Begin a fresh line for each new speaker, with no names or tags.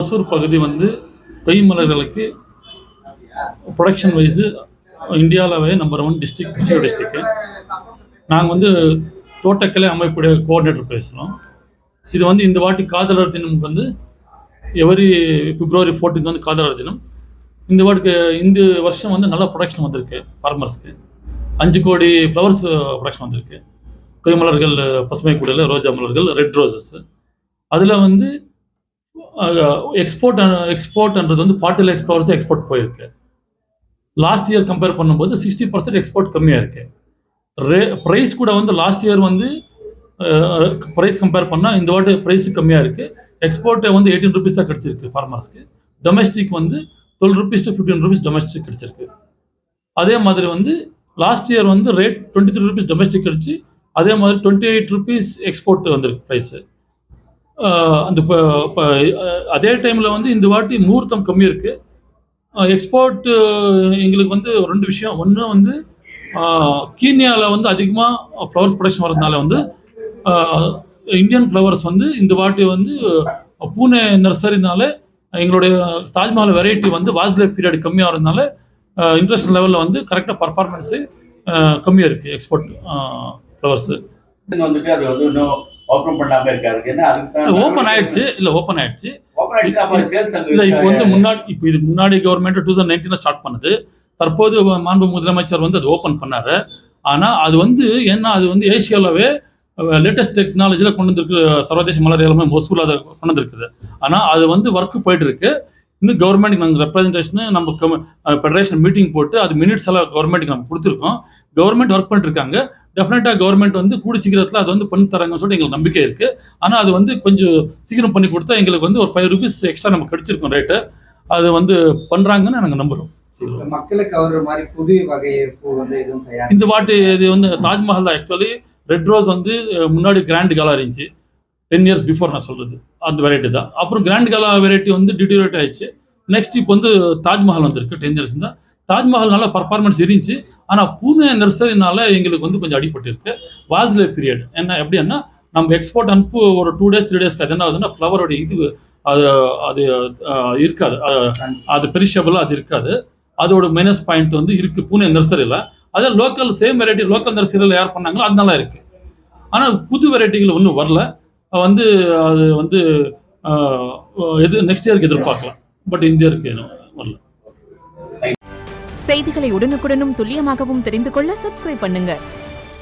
ஓசூர் பகுதி வந்து கொய் மலர்களுக்கு ப்ரொடக்ஷன் வைஸு இந்தியாவிலவே நம்பர் 1 டிஸ்ட்ரிக்ட் கிருஷ்ணகிரி டிஸ்ட்ரிக்ட்டு. நாங்கள் வந்து தோட்டக்கலை அமைப்புடைய கோஆர்டினேட்டர் பேசுகிறோம். இது வந்து இந்த வாட்டி காதலர் தினம் வந்து எவரி February 14 வந்து காதலர் தினம். இந்த வாட்டி இந்த வருஷம் வந்து நல்ல ப்ரொடக்ஷன் வந்திருக்கு. ஃபார்மர்ஸ்க்கு 5 கோடி ஃப்ளவர்ஸ் ப்ரொடக்ஷன் வந்திருக்கு. கொய் மலர்கள், பசுமை குடில், ரோஜா மலர்கள், ரெட் ரோசஸ். அதில் வந்து எக்ஸ்போர்ட்ன்றது வந்து 40 lakhs ஃப்ளவர்ஸ் எக்ஸ்போர்ட் போயிருக்கு. லாஸ்ட் இயர் கம்பேர் பண்ணும்போது 60% எக்ஸ்போர்ட் கம்மியாக இருக்குது. ப்ரைஸ் கூட வந்து லாஸ்ட் இயர் வந்து ப்ரைஸ் கம்பேர் பண்ணால் இந்த வாட்டி ப்ரைஸ் கம்மியாக இருக்குது. எக்ஸ்போர்ட்டை வந்து 18 rupees தான் கிடச்சிருக்கு ஃபார்மர்ஸ்க்கு. டொமஸ்டிக் வந்து 12 rupees to 15 rupees டொமஸ்டிக் கிடச்சிருக்கு. அதே மாதிரி வந்து லாஸ்ட் இயர் வந்து ரேட் 23 rupees டொமஸ்டிக் கிடச்சி, அதே மாதிரி 28 rupees எக்ஸ்போர்ட் வந்திருக்கு ப்ரைஸு. அந்த அதே டைமில் வந்து இந்த வாட்டி முகூர்த்தம் கம்மி இருக்குது. எக்ஸ்போர்ட்டு எங்களுக்கு வந்து 2 விஷயம். ஒன்று வந்து கீனியாவில் வந்து அதிகமாக ஃப்ளவர்ஸ் ப்ரொடக்ஷன் வரதுனால வந்து இந்தியன் ஃப்ளவர்ஸ் வந்து இந்த வாட்டி வந்து பூனே நர்சரினால எங்களுடைய தாஜ்மஹால் வெரைட்டி வந்து வாஸ்லே பீரியட் கம்மியாக இருந்தனால இன்டர்நேஷனல் லெவலில் வந்து கரெக்டாக பர்ஃபார்மன்ஸு கம்மியாக இருக்குது எக்ஸ்போர்ட் ஃப்ளவர்ஸு.
வந்துட்டு அது வந்து இன்னும் ஓப்பன் பண்ணாமல் இருக்காது.
ஓப்பன் ஆயிடுச்சு. இல்லை, இப்போ வந்து முன்னாடி கவர்மெண்ட் 2019 ஸ்டார்ட் பண்ணுது. தற்போது மாண்பு முதலமைச்சர் வந்து அது ஓப்பன் பண்ணாரு. ஆனால் அது வந்து ஏன்னா அது வந்து ஏசியாவிலவே லேட்டஸ்ட் டெக்னாலஜியில் கொண்டு வந்துருக்கு. சர்வதேச மலர் எல்லாமே மொசூல் அதை கொண்டு வந்துருக்குது. ஆனால் அது வந்து ஒர்க்கு போயிட்டு இருக்கு. இன்னும் கவர்மெண்ட்டுக்கு நாங்கள் ரெப்ரஸன்டேஷனு நம்ம ஃபெடரேஷன் மீட்டிங் போட்டு அது மினிட்ஸ் எல்லாம் கவர்மெண்ட்டுக்கு நம்ம கொடுத்துருக்கோம். கவர்மெண்ட் ஒர்க் பண்ணிட்டு இருக்காங்க. டெஃபினட்டாக கவர்மெண்ட் வந்து கூடி சீக்கிரத்தில் அது வந்து பண்ணி தராங்கன்னு சொல்லிட்டு எங்களுக்கு நம்பிக்கை இருக்குது. ஆனால் அது வந்து கொஞ்சம் சீக்கிரம் பண்ணி கொடுத்தா எங்களுக்கு வந்து ஒரு 5 rupees எக்ஸ்ட்ரா நம்ம கிடைச்சிருக்கோம் ரேட்டு. அது வந்து பண்ணுறாங்கன்னு நாங்கள் நம்புகிறோம்.
மக்களுக்கு கவர்ற மாதிரி புது வகை பூ வந்து எதுவும் தயார்
இந்த வாட்டி இது வந்து தாஜ்மஹால் தான். ஆக்சுவலி ரெட் ரோஸ் வந்து முன்னாடி கிராண்ட் காலா இருந்துச்சு. 10 years பிஃபோர் நான் சொல்கிறது அந்த வெரைட்டி தான். அப்புறம் கிராண்ட் காலா வெரைட்டி வந்து டிட்டீரியேட் ஆயிடுச்சு. நெக்ஸ்ட் இப்போ வந்து தாஜ்மஹால் வந்திருக்கு. 10 years தான். தாஜ்மஹால் நல்ல பர்ஃபார்மன்ஸ் இருந்துச்சு. ஆனால் பூனே நர்சரினால எங்களுக்கு வந்து கொஞ்சம் அடிபட்டு இருக்கு. வாஸ்லே பீரியட் எப்படின்னா நம்ம எக்ஸ்போர்ட் அனுப்பு ஒரு 2 days 3 daysக்கு அது என்ன ஆகுதுன்னா ஃப்ளவரோட இது அது இருக்காது. அது பெரிஷபிளாக அது இருக்காது. அதோட மைனஸ் பாயிண்ட் வந்து இருக்குது பூனே நர்சரியில். அதே லோக்கல் சேம் வெரைட்டி லோக்கல் நர்சரியில் யார் பண்ணாங்களோ அது நல்லா இருக்குது. ஆனால் புது வெரைட்டிகள் ஒன்றும் வரல. வந்து அது வந்து நெக்ஸ்ட் இயருக்கு எதிர்பார்க்கலாம். பட் இந்த இயருக்கு வரல.
செய்திகளை உடனுக்குடனும் துல்லியமாகவும் தெரிந்து கொள்ள சப்ஸ்கிரைப் பண்ணுங்க.